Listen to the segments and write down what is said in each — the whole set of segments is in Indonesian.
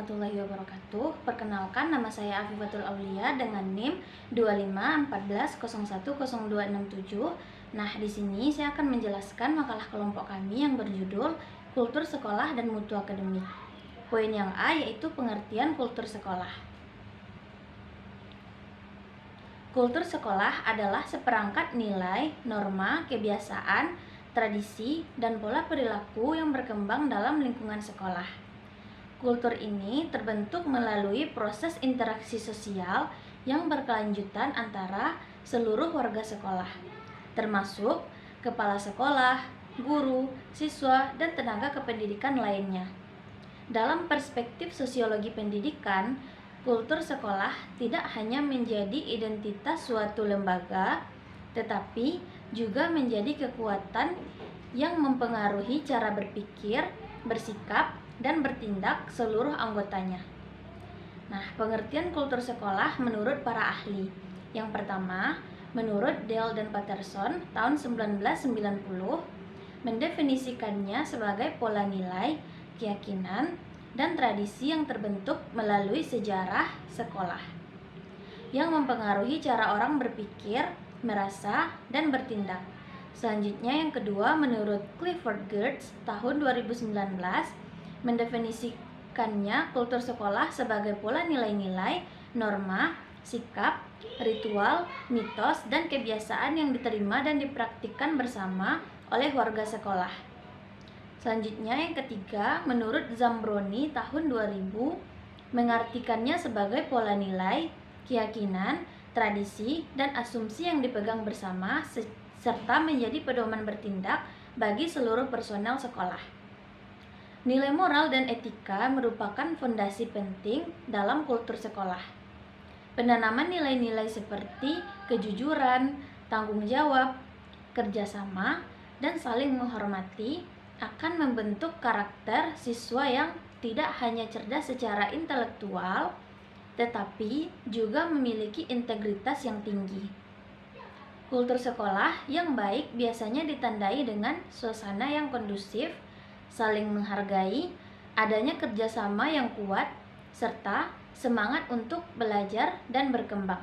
warahmatullahi wabarakatuh. Perkenalkan, nama saya Afifatul Aulia dengan NIM 2514010267. Nah, di sini saya akan menjelaskan makalah kelompok kami yang berjudul Kultur Sekolah dan Mutu Akademik. Poin yang A yaitu pengertian kultur sekolah. Kultur sekolah adalah seperangkat nilai, norma, kebiasaan, tradisi, dan pola perilaku yang berkembang dalam lingkungan sekolah. Kultur ini terbentuk melalui proses interaksi sosial yang berkelanjutan antara seluruh warga sekolah, termasuk kepala sekolah, guru, siswa, dan tenaga kependidikan lainnya. Dalam perspektif sosiologi pendidikan, kultur sekolah tidak hanya menjadi identitas suatu lembaga, tetapi juga menjadi kekuatan yang mempengaruhi cara berpikir, bersikap, dan bertindak seluruh anggotanya. Nah, pengertian kultur sekolah menurut para ahli. Yang pertama, menurut Dale dan Patterson tahun 1990, mendefinisikannya sebagai pola nilai, keyakinan, dan tradisi yang terbentuk melalui sejarah sekolah, yang mempengaruhi cara orang berpikir, merasa, dan bertindak. Selanjutnya yang kedua, menurut Clifford Geertz tahun 2019, mendefinisikannya kultur sekolah sebagai pola nilai-nilai, norma, sikap, ritual, mitos, dan kebiasaan yang diterima dan dipraktikkan bersama oleh warga sekolah. Selanjutnya yang ketiga, menurut Zambroni tahun 2000, mengartikannya sebagai pola nilai, keyakinan, tradisi, dan asumsi yang dipegang bersama serta menjadi pedoman bertindak bagi seluruh personel sekolah. Nilai moral dan etika merupakan fondasi penting dalam kultur sekolah. Penanaman nilai-nilai seperti kejujuran, tanggung jawab, kerjasama, dan saling menghormati akan membentuk karakter siswa yang tidak hanya cerdas secara intelektual, tetapi juga memiliki integritas yang tinggi. Kultur sekolah yang baik biasanya ditandai dengan suasana yang kondusif, saling menghargai, adanya kerjasama yang kuat, serta semangat untuk belajar dan berkembang.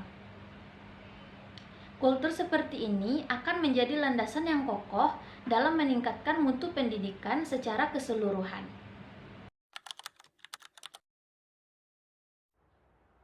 Kultur seperti ini akan menjadi landasan yang kokoh dalam meningkatkan mutu pendidikan secara keseluruhan.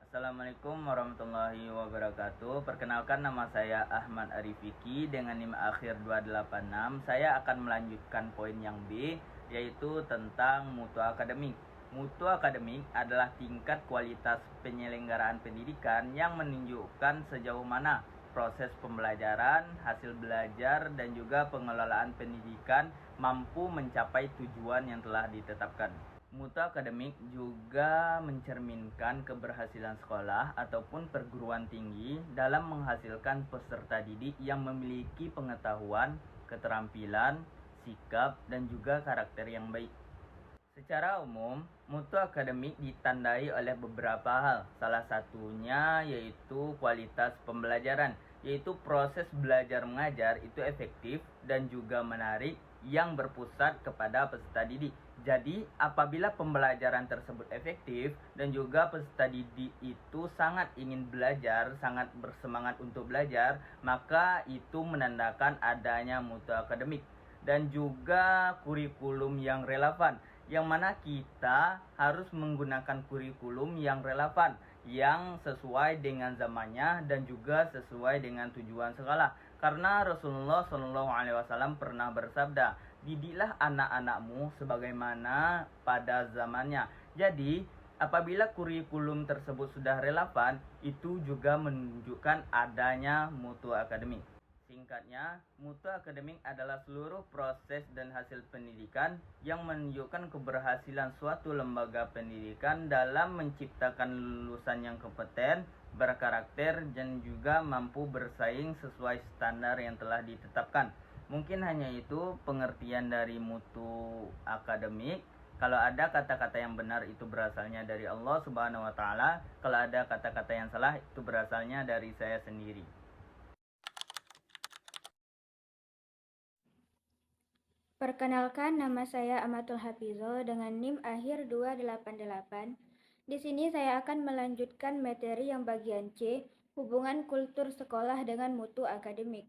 Assalamualaikum warahmatullahi wabarakatuh. Perkenalkan, nama saya Ahmad Arifiki dengan NIM akhir 286. Saya akan melanjutkan poin yang B, yaitu tentang mutu akademik. Mutu akademik adalah tingkat kualitas penyelenggaraan pendidikan yang menunjukkan sejauh mana proses pembelajaran, hasil belajar, dan juga pengelolaan pendidikan mampu mencapai tujuan yang telah ditetapkan. Mutu akademik juga mencerminkan keberhasilan sekolah ataupun perguruan tinggi dalam menghasilkan peserta didik yang memiliki pengetahuan, keterampilan, sikap, dan juga karakter yang baik. Secara umum, mutu akademik ditandai oleh beberapa hal. Salah satunya yaitu kualitas pembelajaran, yaitu proses belajar mengajar itu efektif dan juga menarik yang berpusat kepada peserta didik. Jadi, apabila pembelajaran tersebut efektif dan juga peserta didik itu sangat ingin belajar, sangat bersemangat untuk belajar, maka itu menandakan adanya mutu akademik. Dan juga kurikulum yang relevan, yang mana kita harus menggunakan kurikulum yang relevan, yang sesuai dengan zamannya dan juga sesuai dengan tujuan sekolah. Karena Rasulullah SAW pernah bersabda, didiklah anak-anakmu sebagaimana pada zamannya. Jadi, apabila kurikulum tersebut sudah relevan, itu juga menunjukkan adanya mutu akademik. Singkatnya, mutu akademik adalah seluruh proses dan hasil pendidikan yang menunjukkan keberhasilan suatu lembaga pendidikan dalam menciptakan lulusan yang kompeten, berkarakter, dan juga mampu bersaing sesuai standar yang telah ditetapkan. Mungkin hanya itu pengertian dari mutu akademik. Kalau ada kata-kata yang benar itu berasalnya dari Allah Subhanahu wa taala, kalau ada kata-kata yang salah itu berasalnya dari saya sendiri. Perkenalkan, nama saya Amatul Hafizo dengan NIM akhir 288. Di sini saya akan melanjutkan materi yang bagian C, hubungan kultur sekolah dengan mutu akademik.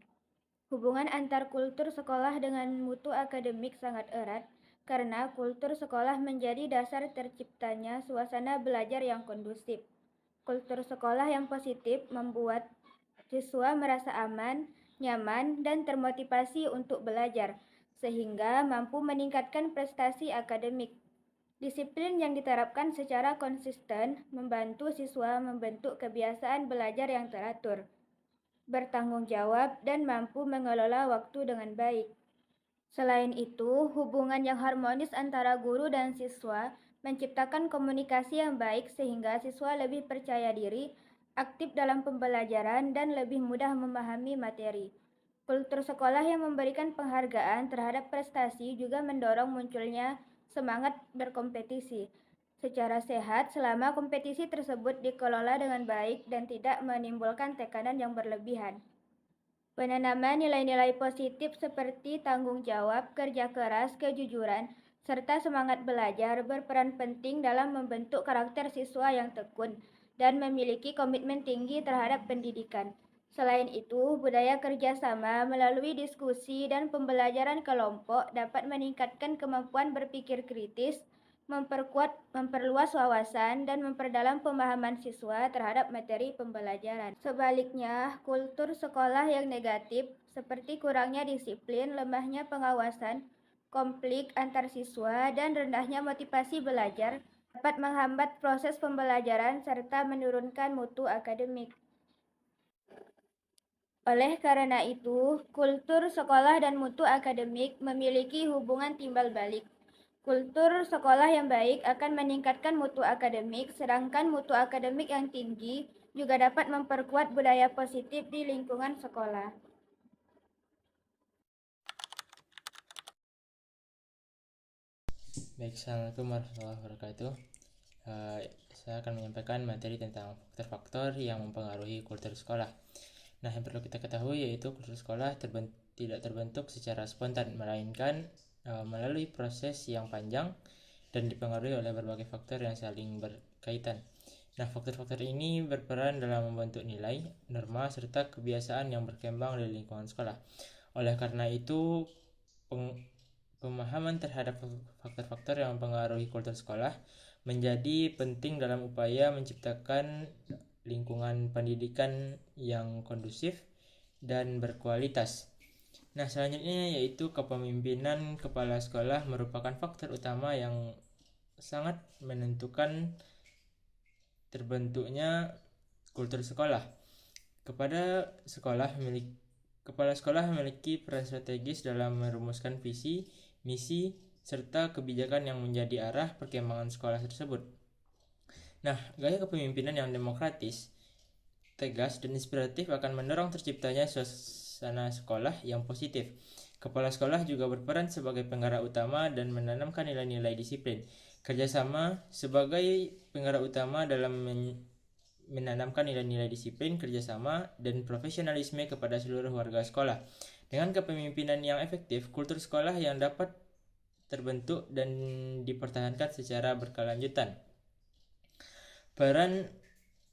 Hubungan antar kultur sekolah dengan mutu akademik sangat erat karena kultur sekolah menjadi dasar terciptanya suasana belajar yang kondusif. Kultur sekolah yang positif membuat siswa merasa aman, nyaman, dan termotivasi untuk belajar, sehingga mampu meningkatkan prestasi akademik. Disiplin yang diterapkan secara konsisten membantu siswa membentuk kebiasaan belajar yang teratur, bertanggung jawab, dan mampu mengelola waktu dengan baik. Selain itu, hubungan yang harmonis antara guru dan siswa menciptakan komunikasi yang baik sehingga siswa lebih percaya diri, aktif dalam pembelajaran, dan lebih mudah memahami materi. Kultur sekolah yang memberikan penghargaan terhadap prestasi juga mendorong munculnya semangat berkompetisi secara sehat selama kompetisi tersebut dikelola dengan baik dan tidak menimbulkan tekanan yang berlebihan. Penanaman nilai-nilai positif seperti tanggung jawab, kerja keras, kejujuran, serta semangat belajar berperan penting dalam membentuk karakter siswa yang tekun dan memiliki komitmen tinggi terhadap pendidikan. Selain itu, budaya kerjasama melalui diskusi dan pembelajaran kelompok dapat meningkatkan kemampuan berpikir kritis, memperluas wawasan, dan memperdalam pemahaman siswa terhadap materi pembelajaran. Sebaliknya, kultur sekolah yang negatif seperti kurangnya disiplin, lemahnya pengawasan, konflik antar siswa, dan rendahnya motivasi belajar dapat menghambat proses pembelajaran serta menurunkan mutu akademik. Oleh karena itu, kultur sekolah dan mutu akademik memiliki hubungan timbal balik. Kultur sekolah yang baik akan meningkatkan mutu akademik, sedangkan mutu akademik yang tinggi juga dapat memperkuat budaya positif di lingkungan sekolah. Baik, Assalamualaikum warahmatullahi wabarakatuh. Saya akan menyampaikan materi tentang faktor-faktor yang mempengaruhi kultur sekolah. Nah, yang perlu kita ketahui yaitu kultur sekolah tidak terbentuk secara spontan, melainkan melalui proses yang panjang dan dipengaruhi oleh berbagai faktor yang saling berkaitan. Nah, faktor-faktor ini berperan dalam membentuk nilai, norma, serta kebiasaan yang berkembang di lingkungan sekolah. Oleh karena itu, pemahaman terhadap faktor-faktor yang mempengaruhi kultur sekolah menjadi penting dalam upaya menciptakan lingkungan pendidikan yang kondusif dan berkualitas. Nah, selanjutnya yaitu kepemimpinan kepala sekolah merupakan faktor utama yang sangat menentukan terbentuknya kultur sekolah. Kepala sekolah memiliki peran strategis dalam merumuskan visi, misi, serta kebijakan yang menjadi arah perkembangan sekolah tersebut. Nah, gaya kepemimpinan yang demokratis, tegas, dan inspiratif akan mendorong terciptanya suasana sekolah yang positif. Kepala sekolah juga berperan sebagai penggerak utama dan menanamkan nilai-nilai disiplin, kerjasama sebagai penggerak utama dalam menanamkan nilai-nilai disiplin, kerjasama, dan profesionalisme kepada seluruh warga sekolah. Dengan kepemimpinan yang efektif, kultur sekolah yang dapat terbentuk dan dipertahankan secara berkelanjutan. Peran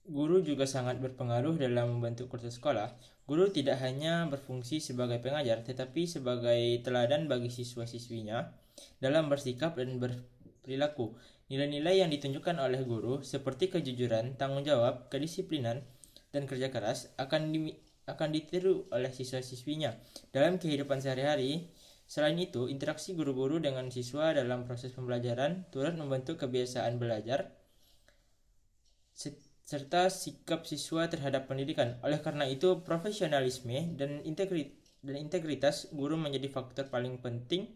guru juga sangat berpengaruh dalam membentuk kultur sekolah. Guru tidak hanya berfungsi sebagai pengajar, tetapi sebagai teladan bagi siswa-siswinya dalam bersikap dan berperilaku. Nilai-nilai yang ditunjukkan oleh guru seperti kejujuran, tanggung jawab, kedisiplinan, dan kerja keras akan ditiru oleh siswa-siswinya dalam kehidupan sehari-hari. Selain itu, interaksi guru-guru dengan siswa dalam proses pembelajaran turut membentuk kebiasaan belajar serta sikap siswa terhadap pendidikan. Oleh karena itu, profesionalisme dan integritas guru menjadi faktor paling penting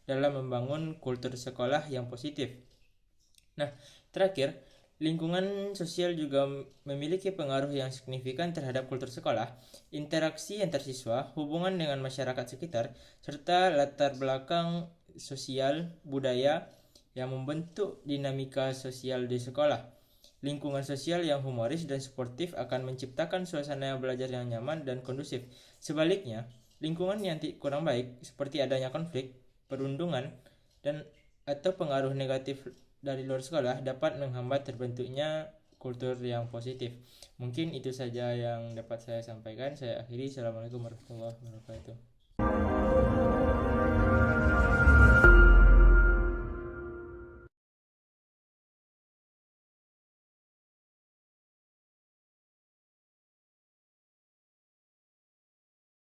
dalam membangun kultur sekolah yang positif. Nah, terakhir, lingkungan sosial juga memiliki pengaruh yang signifikan terhadap kultur sekolah. Interaksi antar siswa, hubungan dengan masyarakat sekitar, serta latar belakang sosial budaya yang membentuk dinamika sosial di sekolah. Lingkungan sosial yang humoris dan sportif akan menciptakan suasana belajar yang nyaman dan kondusif. Sebaliknya, lingkungan yang kurang baik seperti adanya konflik, perundungan, atau pengaruh negatif dari luar sekolah dapat menghambat terbentuknya kultur yang positif. Mungkin itu saja yang dapat saya sampaikan. Saya akhiri. Assalamualaikum warahmatullahi wabarakatuh.